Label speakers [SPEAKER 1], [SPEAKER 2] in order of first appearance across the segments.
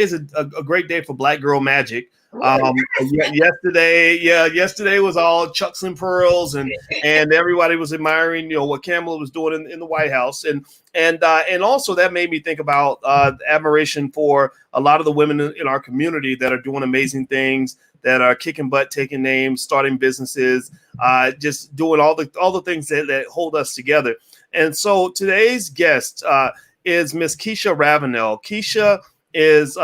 [SPEAKER 1] is a great day for Black Girl Magic.
[SPEAKER 2] Ooh,
[SPEAKER 1] Yesterday was all Chucks and Pearls, and everybody was admiring, what Kamala was doing in the White House, and also that made me think about admiration for a lot of the women in our community that are doing amazing things, that are kicking butt, taking names, starting businesses, just doing all the things that hold us together. And so today's guest is Miss Keisha Ravenel. Keisha is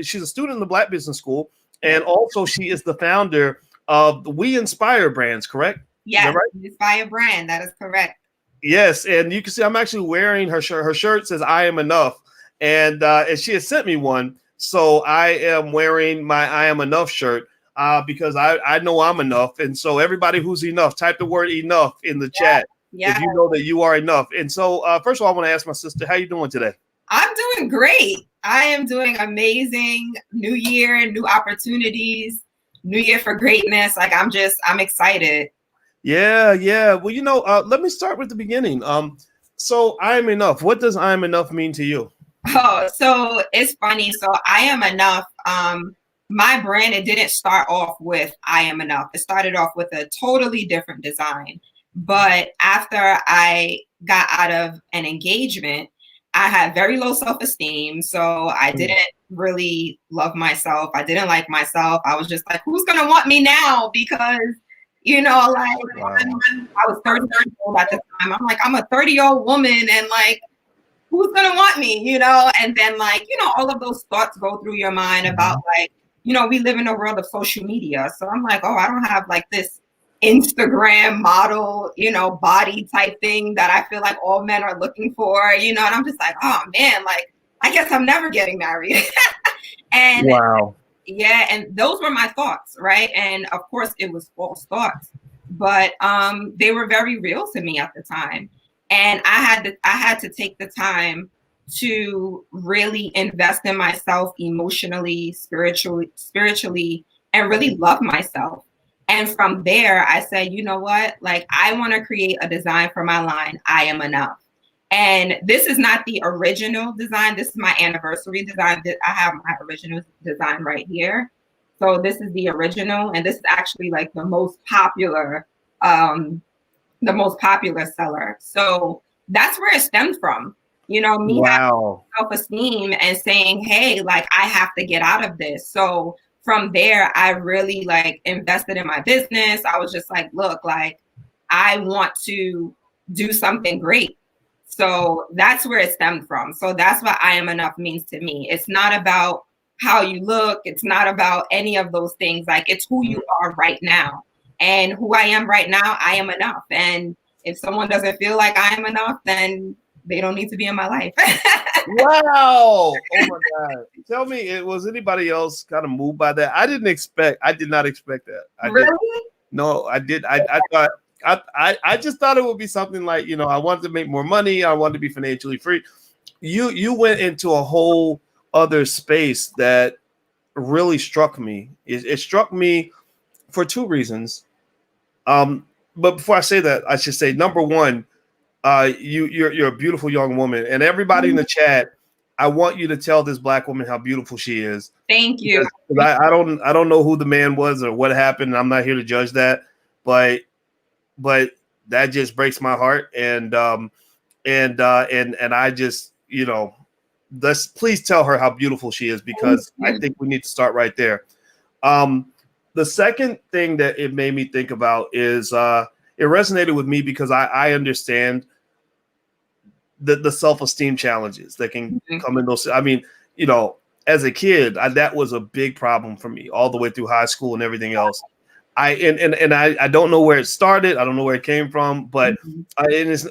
[SPEAKER 1] she's a student in the Black Business School, and also she is the founder of the We Inspire Brands, correct?
[SPEAKER 2] yes, right? Inspire brand. That is correct.
[SPEAKER 1] Yes, and you can see I'm actually wearing her shirt. Her shirt says "I am enough," and she has sent me one, so I am wearing my "I am enough" shirt because I know I'm enough, and so everybody who's enough, type the word "enough" in the chat if you know that you are enough. And so, first of all, I want to ask my sister, how you doing today?
[SPEAKER 2] I'm doing great. I am doing amazing. New year, new opportunities, new year for greatness. Like I'm excited.
[SPEAKER 1] Yeah. Well, let me start with the beginning. So I am enough. What does I am enough mean to you?
[SPEAKER 2] Oh, so it's funny. So I am enough. My brand, it didn't start off with I am enough. It started off with a totally different design. But after I got out of an engagement, I had very low self-esteem. So I didn't really love myself. I didn't like myself. I was just like, who's going to want me now? Because, wow. I was 30 years old at the time. I'm like, I'm a 30-year-old woman and like, who's going to want me, And then all of those thoughts go through your mind about like, we live in a world of social media. So I'm like, oh, I don't have like this Instagram model, body type thing that I feel like all men are looking for, and I'm just like, oh man, like, I guess I'm never getting married. And
[SPEAKER 1] wow.
[SPEAKER 2] Yeah. And those were my thoughts. Right. And of course it was false thoughts, but they were very real to me at the time. And I had to take the time to really invest in myself emotionally, spiritually, and really love myself. And from there, I said, you know what? Like, I want to create a design for my line, I am enough. And this is not the original design. This is my anniversary design. I have my original design right here. So this is the original. And this is actually like the most popular seller. So that's where it stemmed from. Me having self-esteem and saying, hey, like, I have to get out of this. So from there, I really like invested in my business. I was just like, look, like, I want to do something great. So that's where it stemmed from. So that's what I am enough means to me. It's not about how you look. It's not about any of those things. Like, it's who you are right now. And who I am right now, I am enough. And if someone doesn't feel like I am enough, then they don't need to be in my life.
[SPEAKER 1] Wow. Oh my God. Tell me, was anybody else kind of moved by that? I did not expect that. No, I did. I thought I just thought it would be something like, I wanted to make more money. I wanted to be financially free. You went into a whole other space that really struck me. It struck me for two reasons. But before I say that, I should say, number one, you're a beautiful young woman, and everybody in the chat, I want you to tell this Black woman how beautiful she is.
[SPEAKER 2] Thank you.
[SPEAKER 1] I don't know who the man was or what happened. I'm not here to judge that, but that just breaks my heart. And I just, let's please tell her how beautiful she is, because I think we need to start right there. The second thing that it made me think about is it resonated with me because I understand the self-esteem challenges that can come in those. I mean, as a kid, that was a big problem for me all the way through high school and everything else. I don't know where it started. I don't know where it came from, but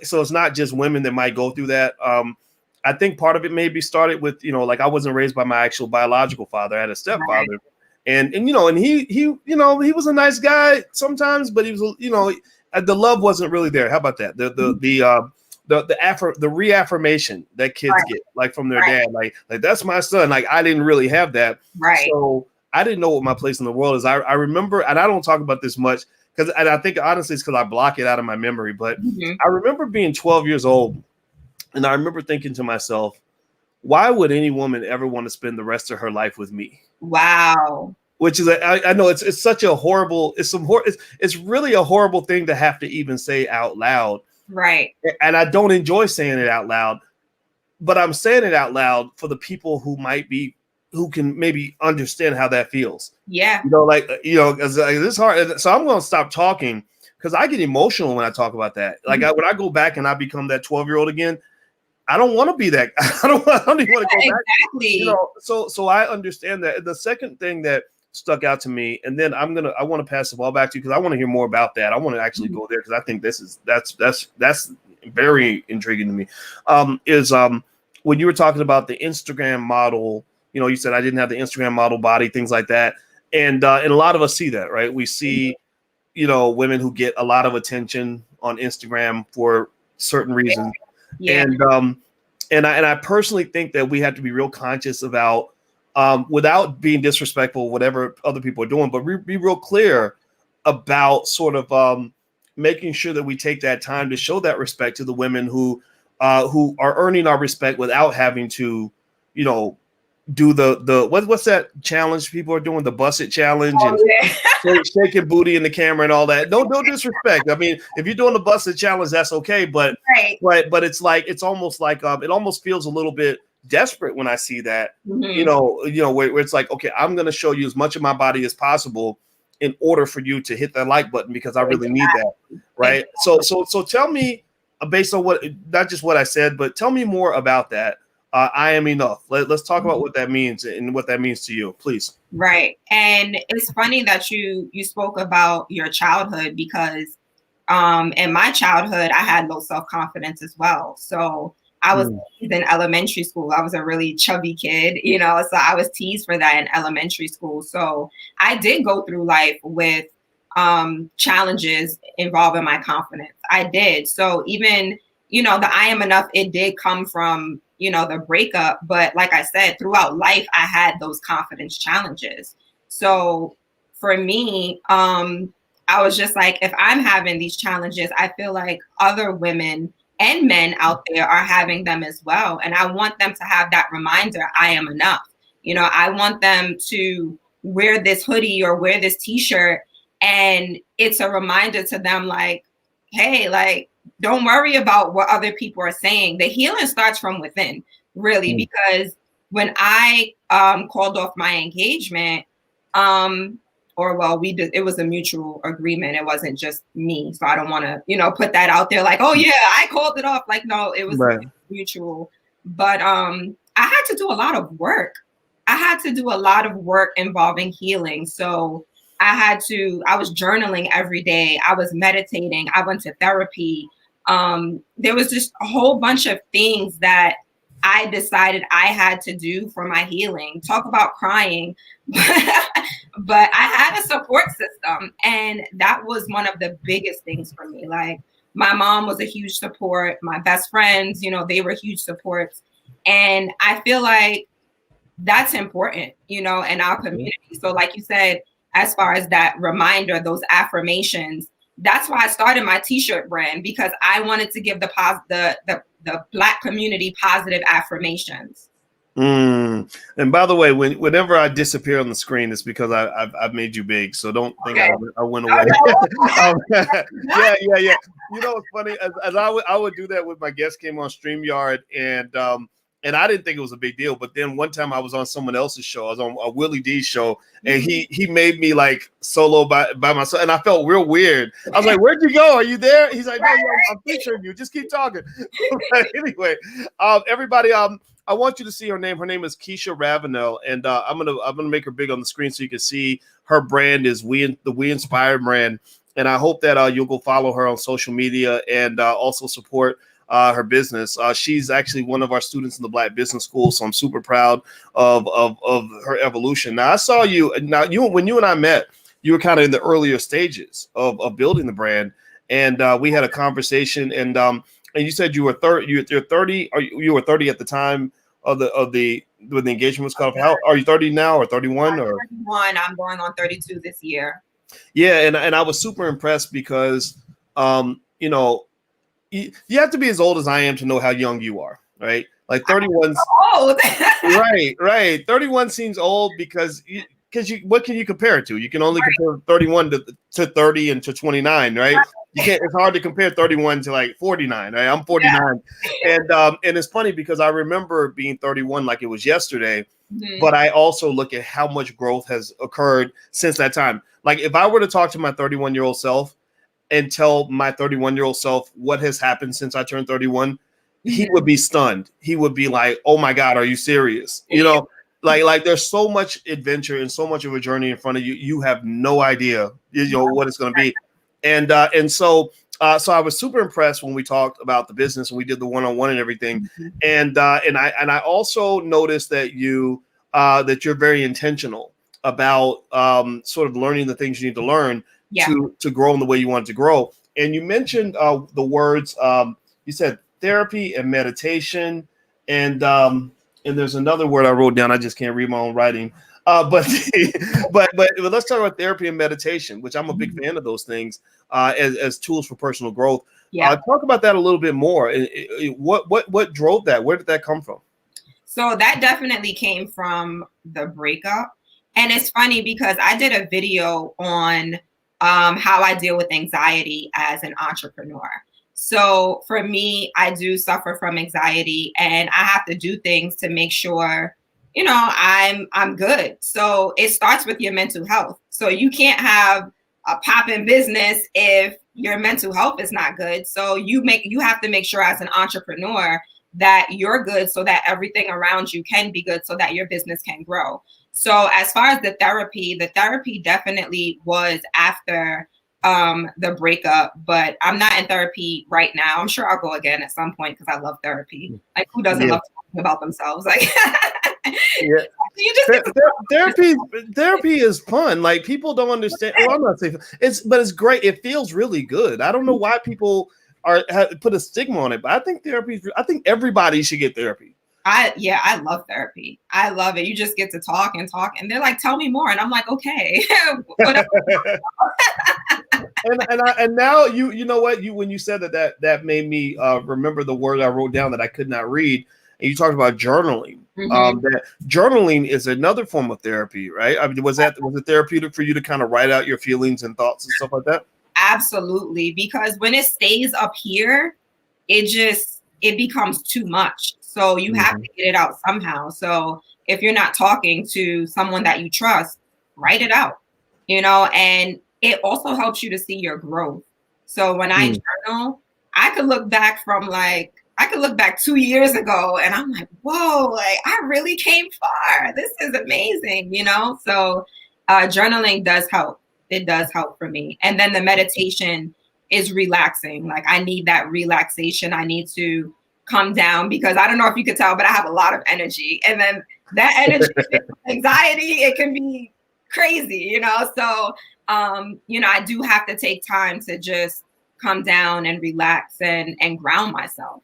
[SPEAKER 1] so it's not just women that might go through that. I think part of it maybe started with, like, I wasn't raised by my actual biological father. I had a stepfather. Right. And he was a nice guy sometimes, but he was, the love wasn't really there. How about that? The reaffirmation that kids get, like, from their dad, like that's my son. Like, I didn't really have that.
[SPEAKER 2] Right.
[SPEAKER 1] So I didn't know what my place in the world is. I remember, and I don't talk about this much and I think honestly it's because I block it out of my memory, but I remember being 12 years old, and I remember thinking to myself, why would any woman ever want to spend the rest of her life with me?
[SPEAKER 2] Wow.
[SPEAKER 1] Which is, I know it's such a horrible, it's really a horrible thing to have to even say out loud.
[SPEAKER 2] Right.
[SPEAKER 1] And I don't enjoy saying it out loud, but I'm saying it out loud for the people who can maybe understand how that feels.
[SPEAKER 2] Yeah.
[SPEAKER 1] This is hard. So I'm going to stop talking because I get emotional when I talk about that. Like when I go back and I become that 12-year-old again, I don't want to be that. I don't even want to go back.
[SPEAKER 2] Exactly.
[SPEAKER 1] So I understand that. The second thing that stuck out to me, and then I want to pass the ball back to you because I want to hear more about that. I want to actually go there because I think that's very intriguing to me. When you were talking about the Instagram model, you said I didn't have the Instagram model body, things like that, and a lot of us see that, right? We see, women who get a lot of attention on Instagram for certain reasons. Yeah. And I personally think that we have to be real conscious about, without being disrespectful, whatever other people are doing, but be real clear about sort of making sure that we take that time to show that respect to the women who are earning our respect without having to, do the what's that challenge people are doing, the Bust It challenge, and shaking booty in the camera and all that. No disrespect. I mean, if you're doing the Bust It challenge, that's okay. But but it's like it's almost like it almost feels a little bit desperate when I see that. Mm-hmm. Where it's like, okay, I'm gonna show you as much of my body as possible in order for you to hit that like button because I really need that. Right. So tell me, based on not just what I said, but tell me more about that. I am enough. Let's talk about what that means and what that means to you, please.
[SPEAKER 2] Right. And it's funny that you spoke about your childhood because in my childhood, I had low self-confidence as well. So I was in elementary school. I was a really chubby kid, so I was teased for that in elementary school. So I did go through life with challenges involving my confidence. I did. So even, the I am enough, it did come from the breakup. But like I said, throughout life, I had those confidence challenges. So for me, I was just like, if I'm having these challenges, I feel like other women and men out there are having them as well. And I want them to have that reminder, I am enough. I want them to wear this hoodie or wear this t-shirt. And it's a reminder to them like, hey, like, don't worry about what other people are saying. The healing starts from within, really, because when I called off my engagement, it was a mutual agreement. It wasn't just me. So I don't want to, put that out there like, oh yeah, I called it off. Like, no, it was mutual. But I had to do a lot of work. I had to do a lot of work involving healing. So I was journaling every day. I was meditating. I went to therapy. There was just a whole bunch of things that I decided I had to do for my healing. Talk about crying. But I had a support system. And that was one of the biggest things for me. Like my mom was a huge support. My best friends, they were huge supports. And I feel like that's important, in our community. So like you said, as far as that reminder, those affirmations, that's why I started my t-shirt brand, because I wanted to give the Black community positive affirmations.
[SPEAKER 1] And by the way, whenever I disappear on the screen, it's because I've made you big. So don't think I went away. Yeah. It's funny. As I would do that when my guest came on StreamYard, and I didn't think it was a big deal. But then one time I was on someone else's show. I was on a Willie D show, and he made me like solo by myself, and I felt real weird. I was like, "Where'd you go? Are you there?" He's like, "No, I'm featuring you. Just keep talking." Anyway, everybody, I want you to see her name. Her name is Keisha Ravenel, and I'm gonna make her big on the screen so you can see her brand is the We Inspired brand. And I hope that you'll go follow her on social media and also support her business. She's actually one of our students in the Black Business School, so I'm super proud of her evolution. Now, I saw you. Now, when you and I met, you were kind of in the earlier stages of building the brand, and we had a conversation. And you said you were 30. You're 30. Or you were 30 at the time of the when the engagement was cut off. How are you? 30 now or 31 or
[SPEAKER 2] 31? I'm going on 32 this year.
[SPEAKER 1] Yeah, and I was super impressed because you have to be as old as I am to know how young you are, right? Like 31's
[SPEAKER 2] old.
[SPEAKER 1] right. 31 seems old because you what can you compare it to? You can only compare 31 to 30 and to 29, right? You can't. It's hard to compare 31 to like 49. Right? I'm 49, and it's funny because I remember being 31 like it was yesterday, but I also look at how much growth has occurred since that time. Like if I were to talk to my 31-year-old self and tell my 31-year-old self what has happened since I turned 31, he would be stunned. He would be like, "Oh my God, are you serious?" You know. Like there's so much adventure and so much of a journey in front of you. You have no idea, what it's going to be. And so I was super impressed when we talked about the business and we did the one-on-one and everything. And I also noticed that that you're very intentional about sort of learning the things you need to learn to grow in the way you want to grow. And you mentioned the words, you said therapy and meditation, and there's another word I wrote down. I just can't read my own writing. But let's talk about therapy and meditation, which I'm a big fan of those things as tools for personal growth. Talk about that a little bit more. What drove that? Where did that come from?
[SPEAKER 2] So that definitely came from the breakup. And it's funny because I did a video on how I deal with anxiety as an entrepreneur. So for me, I do suffer from anxiety and I have to do things to make sure, I'm good. So it starts with your mental health. So you can't have a popping business if your mental health is not good. So you have to make sure as an entrepreneur that you're good so that everything around you can be good so that your business can grow. So as far as the therapy definitely was after the breakup, but I'm not in therapy right now. I'm sure I'll go again at some point because I love therapy. Like who doesn't love talking about themselves? Like you just
[SPEAKER 1] therapy is fun. Like people don't understand. Well, I'm not saying but it's great. It feels really good. I don't know why people put a stigma on it, but I think I think everybody should get therapy.
[SPEAKER 2] I love therapy. I love it. You just get to talk, and they're like, "Tell me more," and I'm like, "Okay."
[SPEAKER 1] and now you know what when you said that made me remember the word I wrote down that I could not read, and you talked about journaling. That journaling is another form of therapy, right? I mean, was it therapeutic for you to kind of write out your feelings and thoughts and stuff like that?
[SPEAKER 2] Absolutely, because when it stays up here, it becomes too much. So you have to get it out somehow. So if you're not talking to someone that you trust, write it out, and it also helps you to see your growth. So when I journal, I could look back 2 years ago and I'm like, whoa, like I really came far. This is amazing, So journaling does help. It does help for me. And then the meditation is relaxing. Like I need that relaxation. I need to come down because I don't know if you could tell, but I have a lot of energy. And then that energy, anxiety, it can be crazy, So, I do have to take time to just come down and relax and ground myself.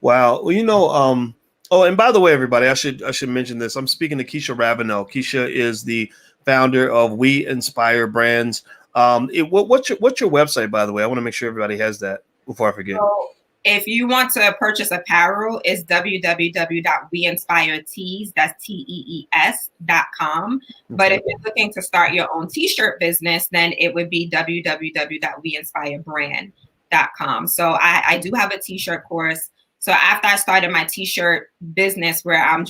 [SPEAKER 1] Wow. Well, oh, and by the way, everybody, I should mention this. I'm speaking to Keisha Ravenel. Keisha is the founder of We Inspire Brands. What's your website, by the way? I want to make sure everybody has that before I forget.
[SPEAKER 2] So if you want to purchase apparel, it's www.weinspiretees, that's tees.com. But if you're looking to start your own t-shirt business, then it would be www.weinspirebrand.com. So I do have a t-shirt course. So after I started my t-shirt business where I was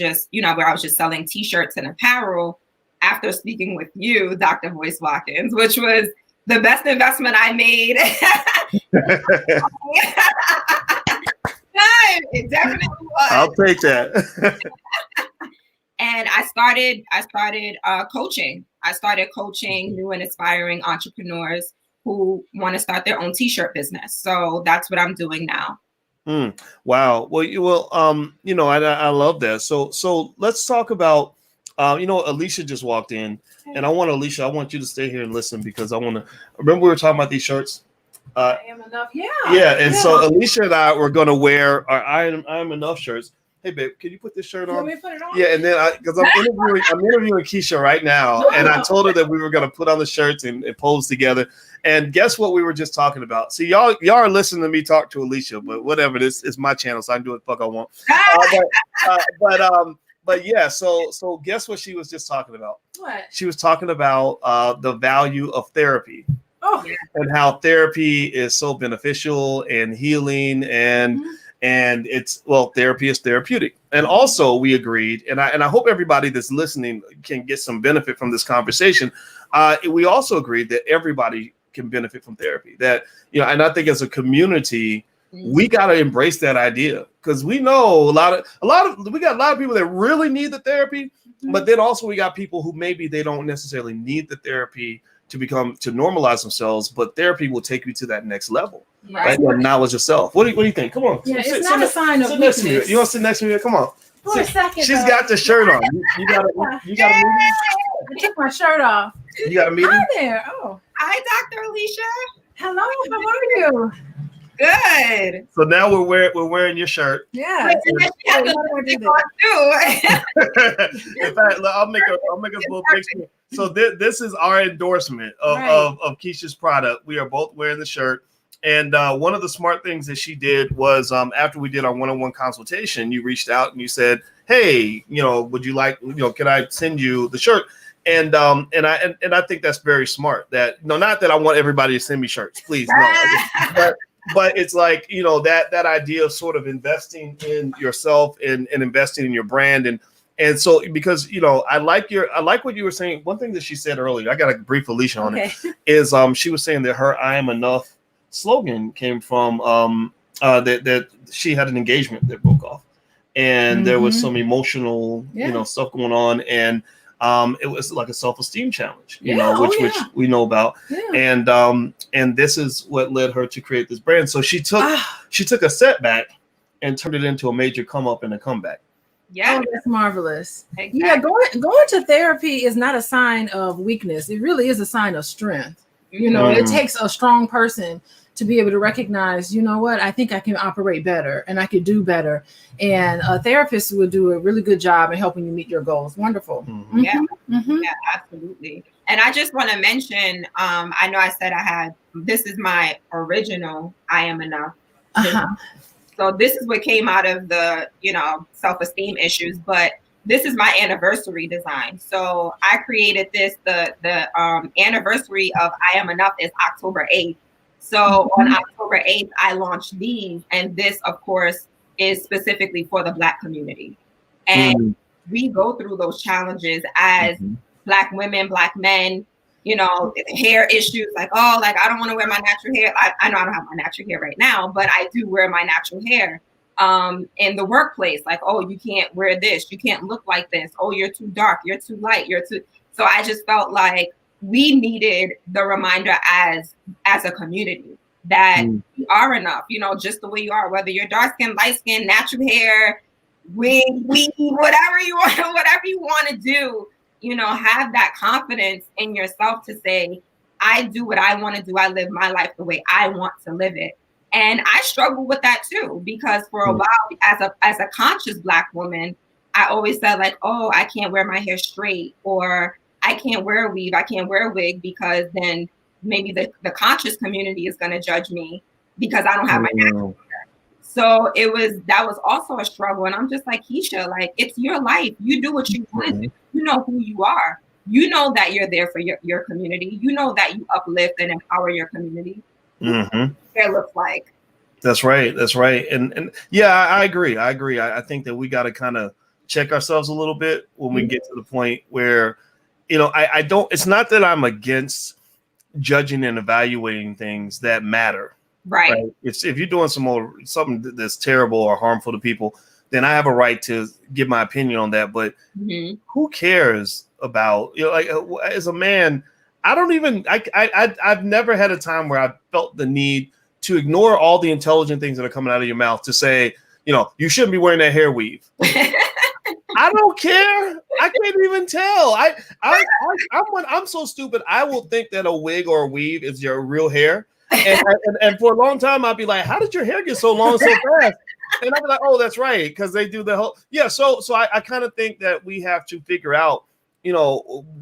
[SPEAKER 2] just selling t-shirts and apparel, after speaking with you, Dr. Boyce Watkins, which was the best investment I made. It definitely was.
[SPEAKER 1] I'll take that.
[SPEAKER 2] And I started coaching. I started coaching new and aspiring entrepreneurs who want to start their own t-shirt business. So that's what I'm doing now.
[SPEAKER 1] Wow. Well, I love that. So let's talk about, Alicia just walked in, and I want you to stay here and listen because I want to remember we were talking about these shirts.
[SPEAKER 3] I am enough. Yeah.
[SPEAKER 1] Yeah. And so Alicia and I were going to wear our I am enough shirts. hey babe, can you put this shirt
[SPEAKER 3] Want
[SPEAKER 1] on?
[SPEAKER 3] me to put it on?
[SPEAKER 1] Yeah, and then because I'm interviewing Keisha right now, and I told her that we were gonna put on the shirts and pose together. And guess what we were just talking about? See, y'all are listening to me talk to Alicia, but whatever. This is my channel, so I can do what the fuck I want. But yeah. So guess what she was just talking about?
[SPEAKER 3] What?
[SPEAKER 1] She was talking about the value of therapy.
[SPEAKER 3] Oh,
[SPEAKER 1] And how therapy is so beneficial and healing, and it's therapy is therapeutic. And also we agreed, and I hope everybody that's listening can get some benefit from this conversation. We also agreed that everybody can benefit from therapy. That, you know, and I think as a community, we got to embrace that idea, because we know we got a lot of people that really need the therapy, but then also we got people who maybe they don't necessarily need the therapy to normalize themselves, but therapy will take you to that next level. Right? Knowledge yourself. What do you think? Come on.
[SPEAKER 3] Yeah, it's not a sign of
[SPEAKER 1] weakness.
[SPEAKER 3] weakness.
[SPEAKER 1] You want to sit next to me? Come on.
[SPEAKER 3] For a second.
[SPEAKER 1] She's got the shirt on. You got a meeting?
[SPEAKER 3] I took my shirt off.
[SPEAKER 1] You got a meeting?
[SPEAKER 3] Hi there. Oh.
[SPEAKER 2] Hi, Dr. Alicia.
[SPEAKER 3] Hello, how are you?
[SPEAKER 2] Good.
[SPEAKER 1] So now we're wearing your shirt.
[SPEAKER 3] Yeah.
[SPEAKER 2] Wait, and then she has
[SPEAKER 1] In fact, I'll make us both picture. So this is our endorsement of Keisha's product. We are both wearing the shirt. And one of the smart things that she did was after we did our one-on-one consultation, you reached out and you said, hey, you know, would you like, you know, can I send you the shirt? And I think that's very smart. That, no, not that I want everybody to send me shirts, please, no. But it's like, you know, that idea of sort of investing in yourself and investing in your brand. And so, because, you know, I like what you were saying. One thing that she said earlier, I got to brief Alicia on it, is she was saying that her I am enough slogan came from that she had an engagement that broke off, and there was some emotional, you know, stuff going on, and it was like a self-esteem challenge, you know, which we know about. And this is what led her to create this brand. So she took a setback and turned it into a major come up and a comeback.
[SPEAKER 3] Yeah, oh, that's marvelous. Exactly. Yeah, going to therapy is not a sign of weakness. It really is a sign of strength. You know, it takes a strong person to be able to recognize, you know what, I think I can operate better and I could do better. And a therapist will do a really good job in helping you meet your goals. Wonderful.
[SPEAKER 2] Yeah, absolutely. And I just want to mention, I know I said this is my original I Am Enough. So this is what came out of the, you know, self-esteem issues, but this is my anniversary design. So I created this, the anniversary of I Am Enough is October 8th. So on October 8th, I launched these, and this, of course, is specifically for the Black community. And we go through those challenges as Black women, Black men, you know, hair issues, like, oh, like, I don't want to wear my natural hair. I know I don't have my natural hair right now, but I do wear my natural hair in the workplace. Like, oh, you can't wear this. You can't look like this. Oh, you're too dark. You're too light. So I just felt like we needed the reminder as a community that you are enough, you know, just the way you are, whether you're dark skin, light skin, natural hair, wig, whatever you want to do, you know, have that confidence in yourself to say, I do what I want to do. I live my life the way I want to live it. And I struggle with that too, because for a while, as a conscious Black woman, I always said like, oh, I can't wear my hair straight, or I can't wear a weave, I can't wear a wig, because then maybe the conscious community is going to judge me because I don't have my natural hair. So that was also a struggle. And I'm just like, Keisha, like, it's your life. You do what you want to do. You know who you are. You know that you're there for your community. You know that you uplift and empower your community. It looks like. That's right. And yeah, I agree. I think that we got to kind of check ourselves a little bit when we get to the point where, you know, I don't, it's not that I'm against judging and evaluating things that matter. Right. It's if you're doing something that's terrible or harmful to people, then I have a right to give my opinion on that. But who cares about, you know, like as a man, I've never had a time where I felt the need to ignore all the intelligent things that are coming out of your mouth to say, you know, you shouldn't be wearing that hair weave. I don't care. I can't even tell. I'm so stupid. I will think that a wig or a weave is your real hair. And for a long time, I'd be like, how did your hair get so long so fast?
[SPEAKER 1] And I'm like, oh, that's right, because they do the whole So I kind of think that we have to figure out,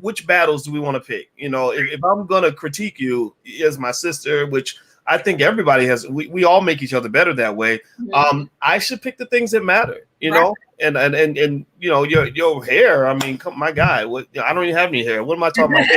[SPEAKER 1] which battles do we want to pick? If I'm gonna critique you as my sister, which I think everybody has, we all make each other better that way.
[SPEAKER 2] Mhm.
[SPEAKER 1] I should pick the things that matter,
[SPEAKER 2] Right.
[SPEAKER 1] and your hair. I mean, my guy, what? I don't even have any hair. What am I talking about?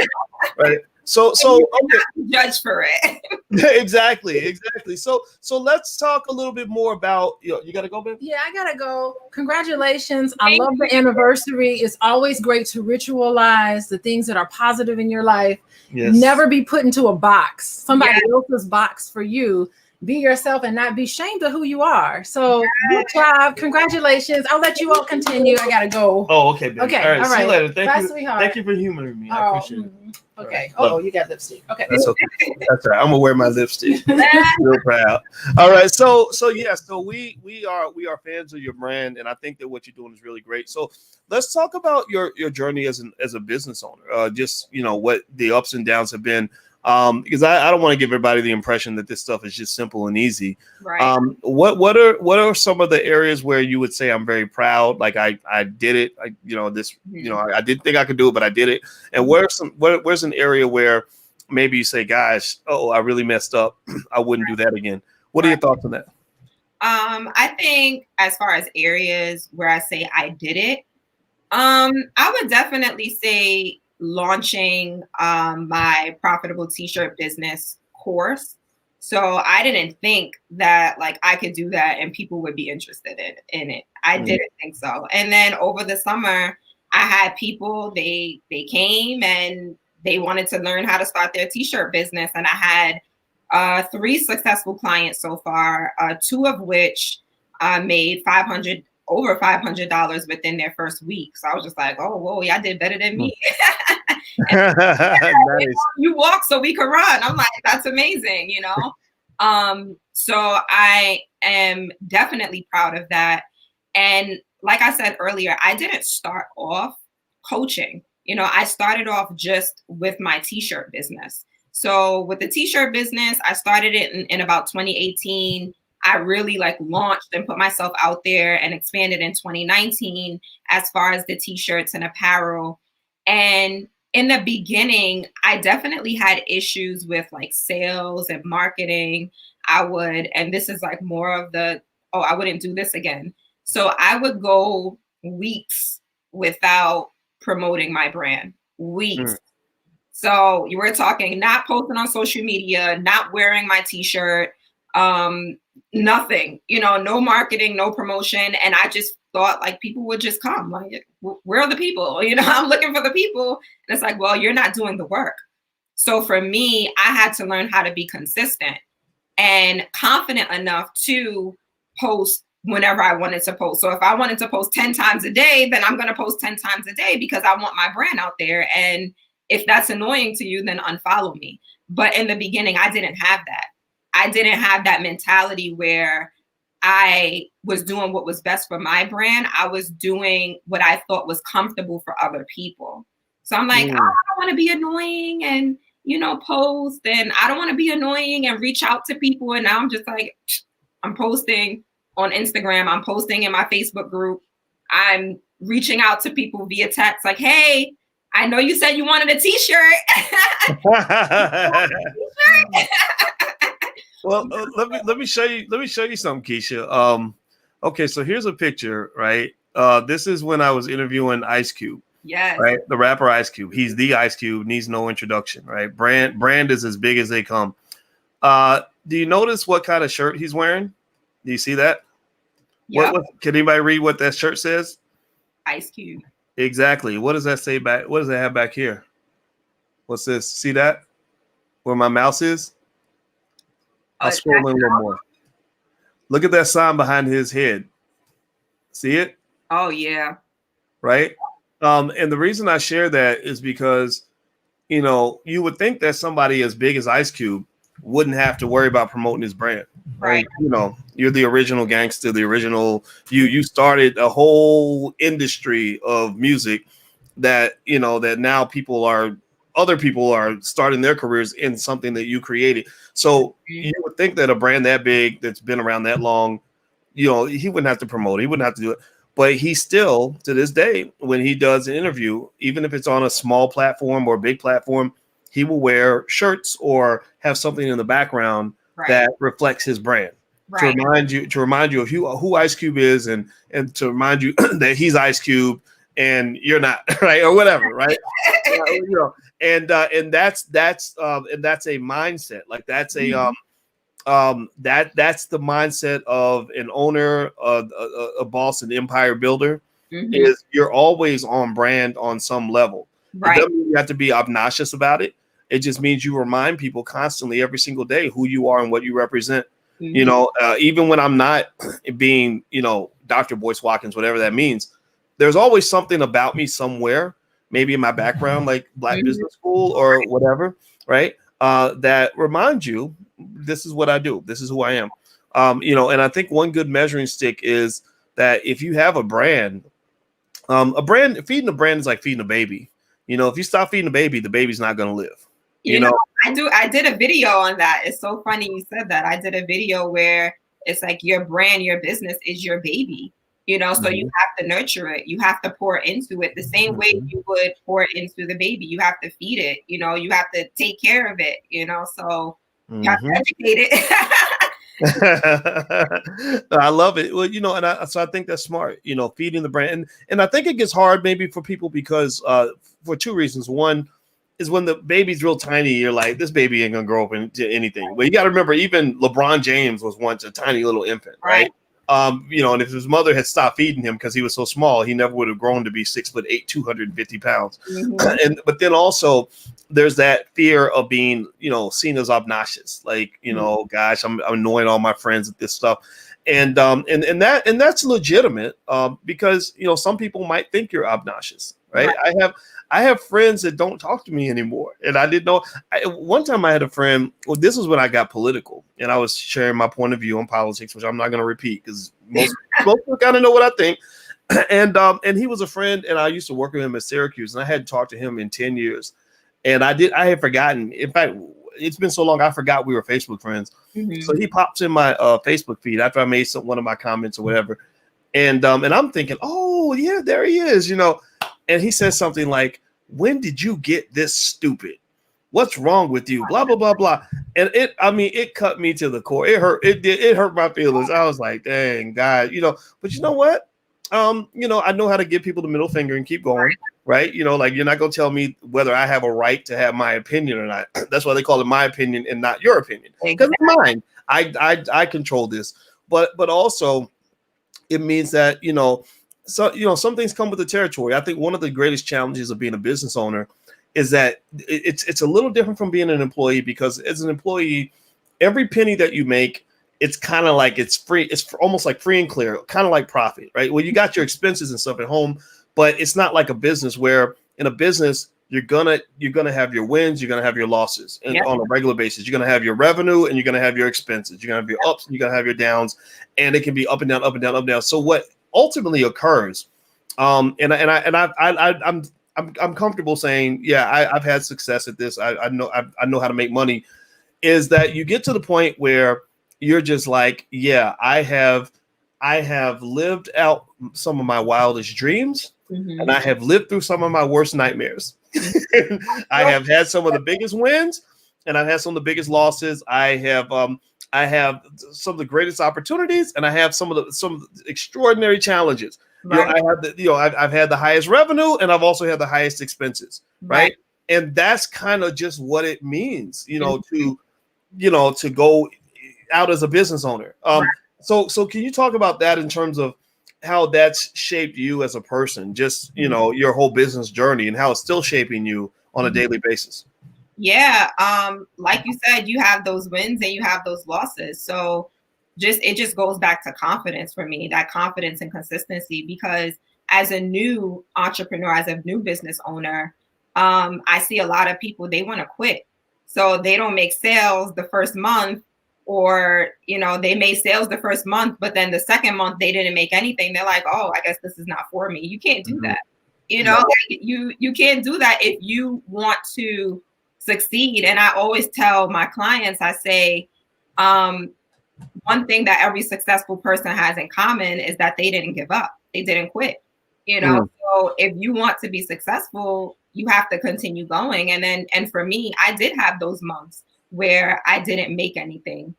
[SPEAKER 1] Right. So okay.
[SPEAKER 2] Judge for it.
[SPEAKER 1] exactly. So let's talk a little bit more about you got to go, babe?
[SPEAKER 3] Yeah, I gotta go. Congratulations. I
[SPEAKER 2] Thank
[SPEAKER 3] love the anniversary. It's always great to ritualize the things that are positive in your life.
[SPEAKER 1] Yes.
[SPEAKER 3] Never be put into a box, somebody else's box for you. Be yourself and not be ashamed of who you are. So good job. Congratulations. I'll let you all continue. I gotta go.
[SPEAKER 1] Oh, okay, baby.
[SPEAKER 3] Okay.
[SPEAKER 1] All right. See you later.
[SPEAKER 3] Bye, sweetheart.
[SPEAKER 1] Thank you for humoring me. I appreciate it.
[SPEAKER 3] Okay.
[SPEAKER 1] Right.
[SPEAKER 3] Oh, you got lipstick. Okay.
[SPEAKER 1] That's okay. That's right. I'm gonna wear my lipstick. Real proud. All right. So we are fans of your brand, and I think that what you're doing is really great. So let's talk about your journey as a business owner. Just what the ups and downs have been. Because I don't want to give everybody the impression that this stuff is just simple and easy.
[SPEAKER 2] Right.
[SPEAKER 1] What are some of the areas where you would say I'm very proud? Like I did it. I didn't think I could do it, but I did it. And where's an area where maybe you say, "Gosh, I really messed up. I wouldn't do that again." What are your thoughts on that?
[SPEAKER 2] I think as far as areas where I say I did it, I would definitely say launching my profitable t-shirt business course. So I didn't think that like I could do that and people would be interested in it. I didn't think so. And then over the summer, I had people, they came and they wanted to learn how to start their t-shirt business. And I had 3 successful clients so far, 2 of which made over $500 within their first week. So I was just like, oh, whoa, y'all did better than me.
[SPEAKER 1] Nice.
[SPEAKER 2] You walk so we could run. I'm like, that's amazing, So I am definitely proud of that. And like I said earlier, I didn't start off coaching. I started off just with my t-shirt business. So with the t-shirt business, I started it in about 2018. I really launched and put myself out there and expanded in 2019 as far as the t-shirts and apparel. And in the beginning, I definitely had issues with sales and marketing. And this is more of the, I wouldn't do this again. So I would go weeks without promoting my brand, weeks. So you were talking, not posting on social media, not wearing my t-shirt, nothing, no marketing, no promotion. And I just thought people would just come. Where are the people? I'm looking for the people. And it's well, you're not doing the work. So for me, I had to learn how to be consistent and confident enough to post whenever I wanted to post. So if I wanted to post 10 times a day, then I'm going to post 10 times a day because I want my brand out there. And if that's annoying to you, then unfollow me. But in the beginning, I didn't have that. I didn't have that mentality where I was doing what was best for my brand. I was doing what I thought was comfortable for other people. So I'm like, I don't want to be annoying and, post, and I don't want to be annoying and reach out to people. And now I'm just I'm posting on Instagram. I'm posting in my Facebook group. I'm reaching out to people via text hey, I know you said you wanted a t-shirt.
[SPEAKER 1] Well, let me show you something, Keisha. Okay, so here's a picture, right? This is when I was interviewing Ice Cube.
[SPEAKER 2] Yes.
[SPEAKER 1] Right, the rapper Ice Cube. He's the Ice Cube, needs no introduction, right? Brand is as big as they come. Do you notice what kind of shirt he's wearing? Do you see that?
[SPEAKER 2] Yeah.
[SPEAKER 1] Can anybody read what that shirt says?
[SPEAKER 2] Ice Cube.
[SPEAKER 1] Exactly. What does that say back? What does it have back here? What's this? See that? Where my mouse is? I'll scroll in a little more. Look at that sign behind his head. See it?
[SPEAKER 2] Oh, yeah.
[SPEAKER 1] Right? And the reason I share that is because, you would think that somebody as big as Ice Cube wouldn't have to worry about promoting his brand.
[SPEAKER 2] Right.
[SPEAKER 1] You're the original gangster, the original, you started a whole industry of music that, that now other people are starting their careers in something that you created. So you would think that a brand that big, that's been around that long, he wouldn't have to promote it. He wouldn't have to do it. But he still, to this day, when he does an interview, even if it's on a small platform or a big platform, he will wear shirts or have something in the background that reflects his brand. To remind you of who Ice Cube is, and to remind you that he's Ice Cube and you're not, right, or whatever, right? And that's a mindset. Like that's a that's the mindset of an owner, a boss, an empire builder. Is you're always on brand on some level. Right. It doesn't mean you have to be obnoxious about it. It just means you remind people constantly every single day who you are and what you represent. Even when I'm not being, Dr. Boyce Watkins, whatever that means, there's always something about me somewhere, maybe in my background, like Black Business School or whatever, right? That reminds you, this is what I do. This is who I am. And I think one good measuring stick is that if you have a brand, feeding a brand is like feeding a baby. If you stop feeding the baby's not going to live.
[SPEAKER 2] I did a video on that. It's so funny you said that. I did a video where it's like your brand, your business is your baby, so you have to nurture it. You have to pour into it the same way you would pour into the baby. You have to feed it, you have to take care of it, so you have to educate it.
[SPEAKER 1] I love it. Well, so I think that's smart, feeding the brand. And I think it gets hard maybe for people because for two reasons. One is when the baby's real tiny, you're like, this baby ain't gonna grow up into anything. Well, you got to remember, even LeBron James was once a tiny little infant, right? And if his mother had stopped feeding him because he was so small, he never would have grown to be 6'8", 250 pounds. But then also there's that fear of being, seen as obnoxious. Like, gosh, I'm annoying all my friends with this stuff. And that's legitimate because, some people might think you're obnoxious, right? I have friends that don't talk to me anymore. And I didn't know. One time I had a friend, this was when I got political and I was sharing my point of view on politics, which I'm not going to repeat because most people kind of know what I think. And he was a friend and I used to work with him at Syracuse and I hadn't talked to him in 10 years. And I had forgotten. In fact, it's been so long, I forgot we were Facebook friends. So he pops in my Facebook feed after I made one of my comments or whatever. And I'm thinking, oh yeah, there he is, And he says something like, when did you get this stupid? What's wrong with you? Blah, blah, blah, blah. And it cut me to the core. It hurt. It hurt my feelings. I was like, dang, God, but you know what? I know how to give people the middle finger and keep going, right? Like you're not going to tell me whether I have a right to have my opinion or not. That's why they call it my opinion and not your opinion. Because it's mine. I control this. But also it means that, so some things come with the territory. I think one of the greatest challenges of being a business owner is that it's a little different from being an employee, because as an employee, every penny that you make, it's kind of like it's free. It's almost like free and clear, kind of like profit, right? Well, you got your expenses and stuff at home, but it's not like a business where in a business, you're gonna have your wins, you're gonna have your losses, and on a regular basis, you're gonna have your revenue and you're gonna have your expenses. You're gonna have your ups and you're gonna have your downs, and it can be up and down, up and down, up and down. So what ultimately occurs, I'm comfortable saying, yeah, I've had success at this. I know how to make money. Is that you get to the point where you're just like, yeah, I have lived out some of my wildest dreams, and I have lived through some of my worst nightmares. I have had some of the biggest wins, and I've had some of the biggest losses. I have some of the greatest opportunities, and I have some of the extraordinary challenges. Right. I've had the highest revenue, and I've also had the highest expenses. Right. And that's kind of just what it means, to go out as a business owner. So can you talk about that in terms of how that's shaped you as a person, just, your whole business journey, and how it's still shaping you on a daily basis?
[SPEAKER 2] Yeah. Like you said, you have those wins and you have those losses. So it just goes back to confidence for me, that confidence and consistency, because as a new entrepreneur, as a new business owner, I see a lot of people, they want to quit. So they don't make sales the first month, or, they made sales the first month, but then the second month they didn't make anything. They're like, oh, I guess this is not for me. You can't do that. You can't do that if you want to succeed. And I always tell my clients, I say, one thing that every successful person has in common is that they didn't give up. They didn't quit. So if you want to be successful, you have to continue going. And for me, I did have those months where I didn't make anything,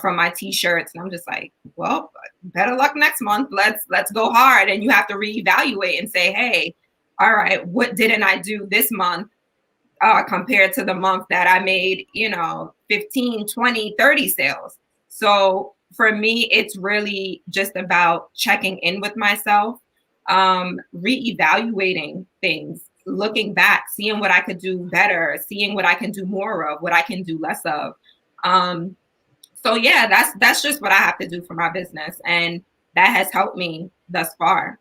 [SPEAKER 2] from my t-shirts. And I'm just like, well, better luck next month. Let's go hard. And you have to reevaluate and say, hey, all right, what didn't I do this month compared to the month that I made, 15, 20, 30 sales. So for me, it's really just about checking in with myself, reevaluating things, looking back, seeing what I could do better, seeing what I can do more of, what I can do less of. So yeah, that's just what I have to do for my business. And that has helped me thus far.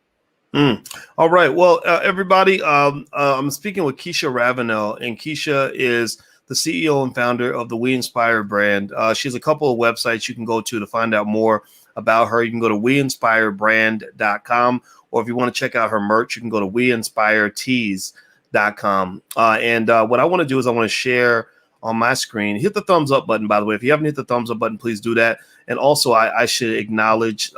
[SPEAKER 1] All right. Well, everybody, I'm speaking with Keisha Ravenel, and Keisha is the CEO and founder of the We Inspire brand. She has a couple of websites you can go to find out more about her. You can go to weinspirebrand.com, or if you want to check out her merch, you can go to weinspiretees.com. And what I want to do is I want to share on my screen. Hit the thumbs up button, by the way. If you haven't hit the thumbs up button, please do that. And also, I should acknowledge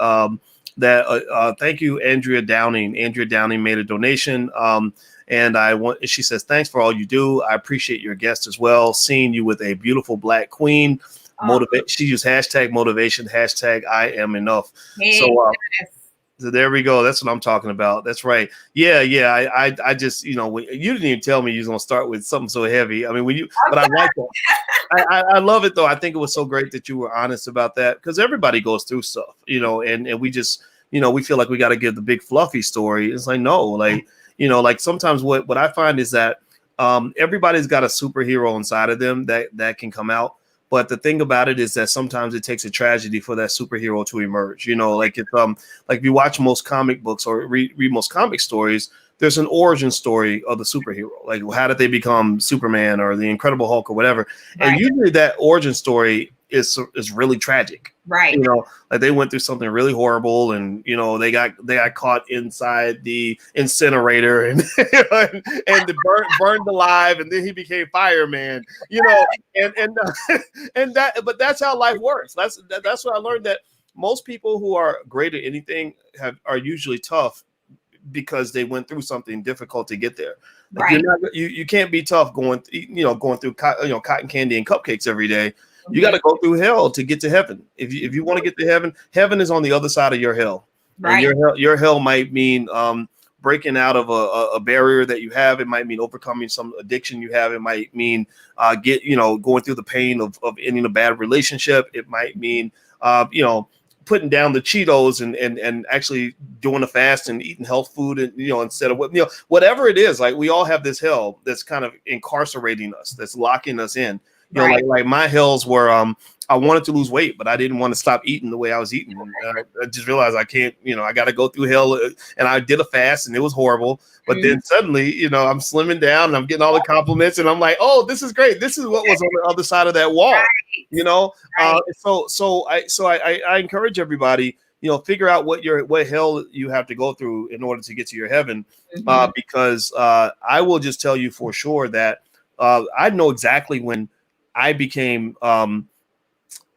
[SPEAKER 1] that thank you, Andrea Downing. Andrea Downing made a donation. And she says, thanks for all you do. I appreciate your guest as well. Seeing you with a beautiful black queen. She used hashtag motivation, hashtag I am enough.
[SPEAKER 2] Hey,
[SPEAKER 1] So there we go. That's what I'm talking about. That's right. Yeah. I just, you didn't even tell me you was going to start with something so heavy. I mean, but I like that. I love it though. I think it was so great that you were honest about that, because everybody goes through stuff, and we just, we feel like we got to give the big fluffy story. It's like, no, like sometimes what I find is that everybody's got a superhero inside of them that can come out. But the thing about it is that sometimes it takes a tragedy for that superhero to emerge. Like if you watch most comic books or read most comic stories, there's an origin story of the superhero. Like, how did they become Superman or the Incredible Hulk or whatever? Right. And usually that origin story is really tragic.
[SPEAKER 2] Right.
[SPEAKER 1] Like they went through something really horrible, and they got caught inside the incinerator and and burned alive, and then he became fireman. But that's how life works. That's what I learned, that most people who are great at anything are usually tough because they went through something difficult to get there. Like,
[SPEAKER 2] right.
[SPEAKER 1] You can't be tough going through cotton candy and cupcakes every day. You got to go through hell to get to heaven. If you want to get to heaven is on the other side of your hell.
[SPEAKER 2] Right.
[SPEAKER 1] And your hell might mean breaking out of a barrier that you have. It might mean overcoming some addiction you have. It might mean going through the pain of ending a bad relationship. It might mean putting down the Cheetos and actually doing a fast and eating health food, and instead of whatever it is. Like, we all have this hell that's kind of incarcerating us, that's locking us in.
[SPEAKER 2] Right.
[SPEAKER 1] Like my hells were I wanted to lose weight, but I didn't want to stop eating the way I was eating. And I just realized I can't, I got to go through hell. And I did a fast, and it was horrible. But then suddenly, I'm slimming down and I'm getting all the compliments, and I'm like, oh, this is great. This is what was on the other side of that wall. Right. So I encourage everybody, figure out what hell you have to go through in order to get to your heaven. Because I will just tell you for sure that I know exactly when I became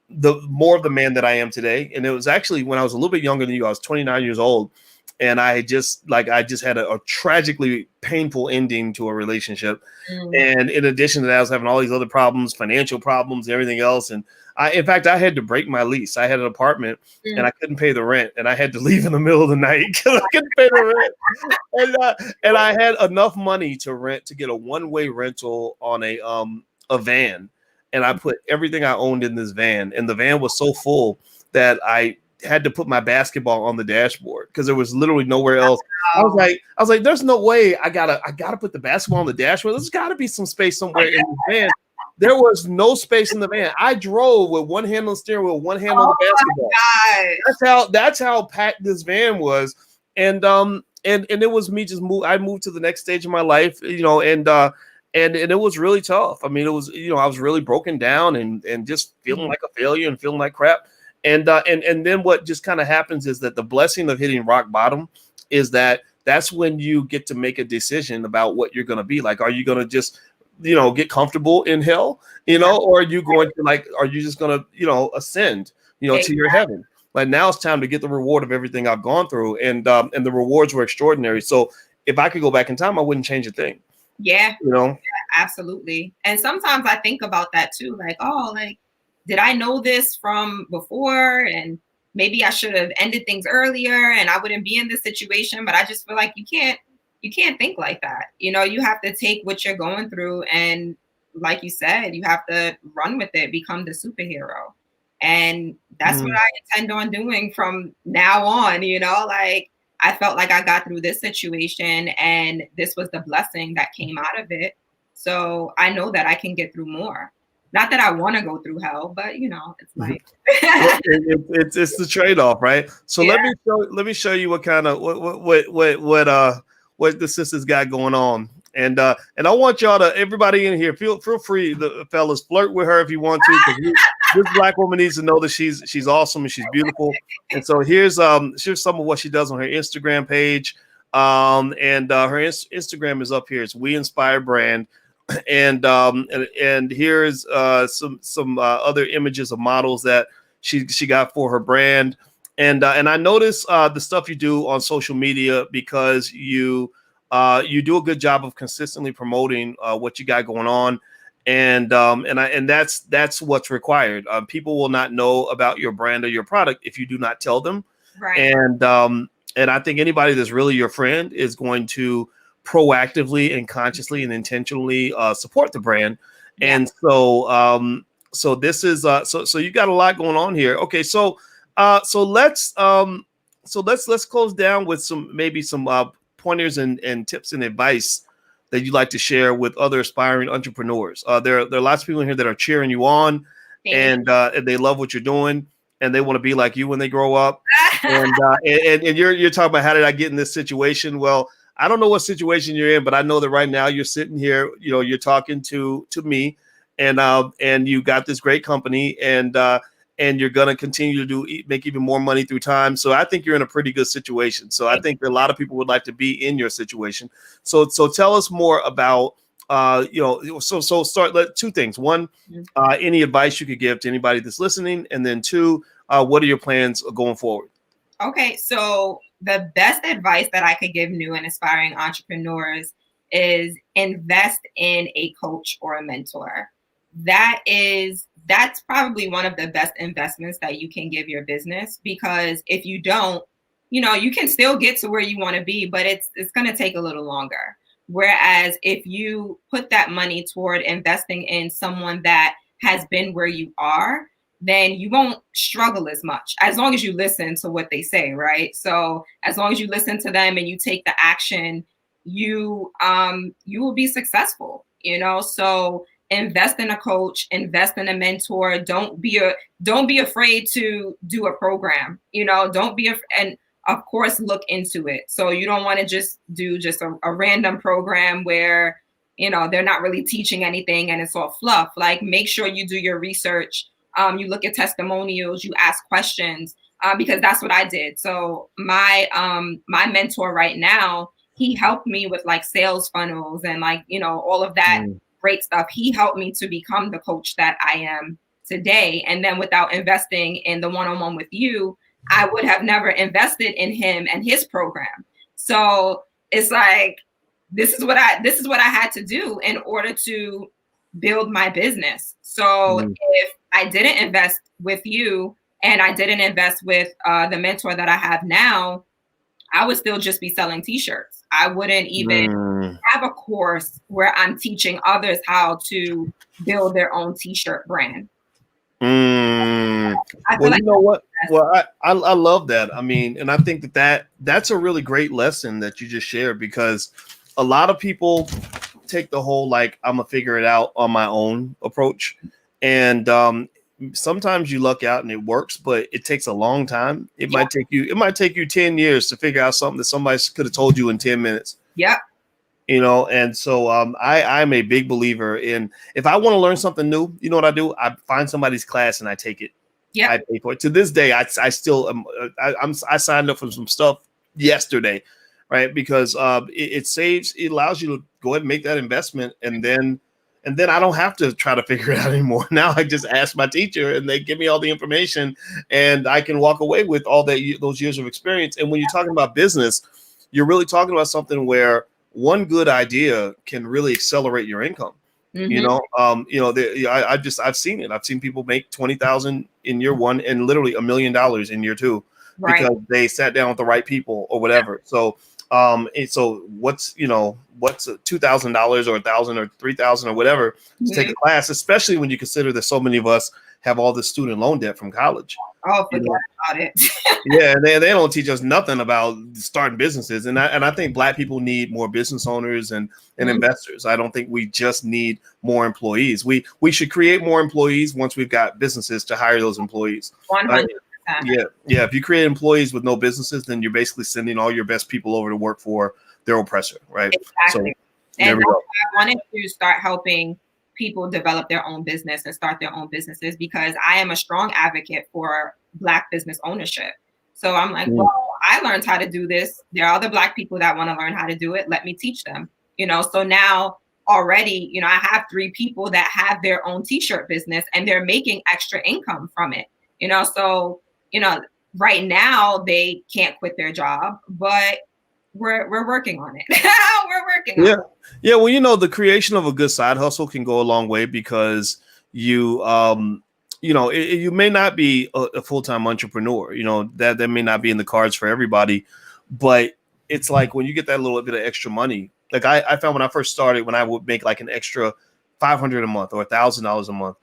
[SPEAKER 1] the more of the man that I am today. And it was actually when I was a little bit younger than you. I was 29 years old, and I just had a tragically painful ending to a relationship. And in addition to that, I was having all these other problems, financial problems, and everything else. And in fact, I had to break my lease. I had an apartment and I couldn't pay the rent, and I had to leave in the middle of the night because I couldn't pay the rent. And I had enough money to get a one-way rental on a van. And I put everything I owned in this van, and the van was so full that I had to put my basketball on the dashboard because there was literally nowhere else. I was like, there's no way I gotta put the basketball on the dashboard. There's got to be some space somewhere in the van. There was no space in the van. I drove with one hand on the steering wheel, one hand on the basketball. That's how packed this van was. And it was me just I moved to the next stage of my life, and it was really tough. I mean, it was, I was really broken down and just feeling like a failure and feeling like crap. And then what just kind of happens is that the blessing of hitting rock bottom is that's when you get to make a decision about what you're going to be like. Are you going to just, get comfortable in hell, or are you going to are you just going to, ascend? to your heaven. Like now it's time to get the reward of everything I've gone through, and the rewards were extraordinary. So if I could go back in time, I wouldn't change a thing.
[SPEAKER 2] Yeah.
[SPEAKER 1] Yeah,
[SPEAKER 2] absolutely. And sometimes I think about that too. Like, oh, like, did I know this from before? And maybe I should have ended things earlier and I wouldn't be in this situation. But I just feel like you can't think like that. You have to take what you're going through and, like you said, you have to run with it, become the superhero. And that's what I intend on doing from now on. Like, I felt like I got through this situation and this was the blessing that came out of it. So I know that I can get through more. Not that I want to go through hell, but it's like
[SPEAKER 1] it's the trade-off, right? So let me show you what kind of what the sisters got going on. And I want y'all to, everybody in here, feel free, the fellas, flirt with her if you want to. This Black woman needs to know that she's awesome and she's beautiful. And so here's some of what she does on her Instagram page. And her Instagram is up here. It's We Inspire Brand. And here's some other images of models that she got for her brand. And I notice the stuff you do on social media because you do a good job of consistently promoting what you got going on, and that's what's required. People will not know about your brand or your product if you do not tell them.
[SPEAKER 2] Right.
[SPEAKER 1] And I think anybody that's really your friend is going to proactively and consciously and intentionally support the brand. Yeah. And so this is so you got a lot going on here. Okay, so let's close down with some pointers and tips and advice that you'd like to share with other aspiring entrepreneurs. There are lots of people in here that are cheering you on, and they love what you're doing, and they want to be like you when they grow up. and you're talking about, how did I get in this situation? Well, I don't know what situation you're in, but I know that right now you're sitting here, you're talking to me, and you got this great company, and you're going to continue to make even more money through time. So I think you're in a pretty good situation. So I think that a lot of people would like to be in your situation. So tell us more about, so start two things. One, any advice you could give to anybody that's listening. And then two, what are your plans going forward?
[SPEAKER 2] Okay. So the best advice that I could give new and aspiring entrepreneurs is invest in a coach or a mentor. That's probably one of the best investments that you can give your business, because if you don't, you can still get to where you want to be, but it's going to take a little longer. Whereas if you put that money toward investing in someone that has been where you are, then you won't struggle as much, as long as you listen to what they say, right? So as long as you listen to them and you take the action, you will be successful, So invest in a coach, invest in a mentor. Don't be afraid to do a program, don't be and of course look into it. So you don't want to just do a random program where, they're not really teaching anything and it's all fluff. Like, make sure you do your research. You look at testimonials, you ask questions, because that's what I did. So my mentor right now, he helped me with like sales funnels and all of that great stuff. He helped me to become the coach that I am today. And then without investing in the one-on-one with you, I would have never invested in him and his program. So it's like, this is what I had to do in order to build my business. So if I didn't invest with you and I didn't invest with the mentor that I have now, I would still just be selling t-shirts. I wouldn't even have a course where I'm teaching others how to build their own t-shirt brand.
[SPEAKER 1] Well, you know what? Well, I love that. I mean, and I think that's a really great lesson that you just shared, because a lot of people take the whole, like, I'm gonna figure it out on my own approach. And sometimes you luck out and it works, but it takes a long time. It might take you 10 years to figure out something that somebody could have told you in 10 minutes.
[SPEAKER 2] Yeah.
[SPEAKER 1] And so I'm a big believer in, if I want to learn something new, you know what I do? I find somebody's class and I take it.
[SPEAKER 2] Yeah.
[SPEAKER 1] I pay for it. To this day, I still I signed up for some stuff yesterday, right? Because it allows you to go ahead and make that investment, and then And then I don't have to try to figure it out anymore. Now I just ask my teacher and they give me all the information and I can walk away with all those years of experience. And when you're talking about business, you're really talking about something where one good idea can really accelerate your income. Mm-hmm. I've seen it. I've seen people make 20,000 in year one and literally $1 million in year two, right? Because they sat down with the right people or whatever. So, what's $2,000 or $1,000 or $3,000 or whatever to take a class, especially when you consider that so many of us have all this student loan debt from college.
[SPEAKER 2] Oh, forget about it.
[SPEAKER 1] Yeah, they don't teach us nothing about starting businesses, and I think Black people need more business owners and investors. I don't think we just need more employees. We should create more employees once we've got businesses to hire those employees.
[SPEAKER 2] 100%.
[SPEAKER 1] Yeah. If you create employees with no businesses, then you're basically sending all your best people over to work for their oppressor, right?
[SPEAKER 2] Exactly. So, and that's why I wanted to start helping people develop their own business and start their own businesses, because I am a strong advocate for Black business ownership. So I'm like, well, I learned how to do this. There are other Black people that want to learn how to do it. Let me teach them, So now already, I have 3 people that have their own t-shirt business and they're making extra income from it, So, right now they can't quit their job, but we're working on it. We're working on it.
[SPEAKER 1] Yeah. Well, the creation of a good side hustle can go a long way, because you may not be a full-time entrepreneur, that may not be in the cards for everybody, but it's like when you get that little bit of extra money, like I found when I first started, when I would make like an extra $500 a month or $1,000 a month,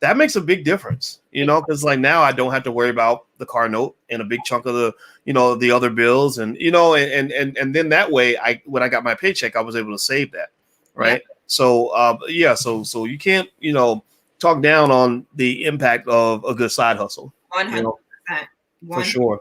[SPEAKER 1] that makes a big difference, because like now I don't have to worry about the car note and a big chunk of the, the other bills, and and then that way when I got my paycheck, I was able to save that, right? Yeah. So so you can't talk down on the impact of a good side hustle.
[SPEAKER 2] 100%.
[SPEAKER 1] For sure.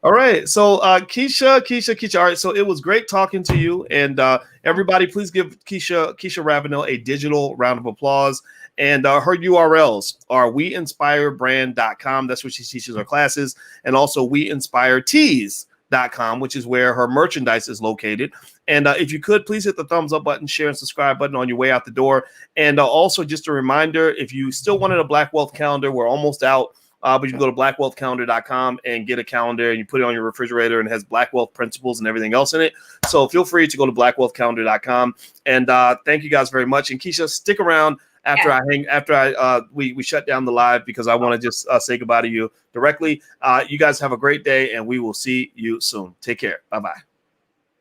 [SPEAKER 1] All right. So Keisha. All right. So it was great talking to you. And everybody, please give Keisha Ravenel a digital round of applause. And her URLs are weinspirebrand.com. That's where she teaches her classes. And also weinspiretees.com, which is where her merchandise is located. And if you could, please hit the thumbs up button, share, and subscribe button on your way out the door. And also just a reminder, if you still wanted a Black Wealth calendar, we're almost out. But you can go to blackwealthcalendar.com and get a calendar, and you put it on your refrigerator, and it has Black Wealth principles and everything else in it. So feel free to go to blackwealthcalendar.com. And thank you guys very much. And Keisha, stick around after we shut down the live, because I want to just say goodbye to you directly. You guys have a great day, and we will see you soon. Take care. Bye-bye.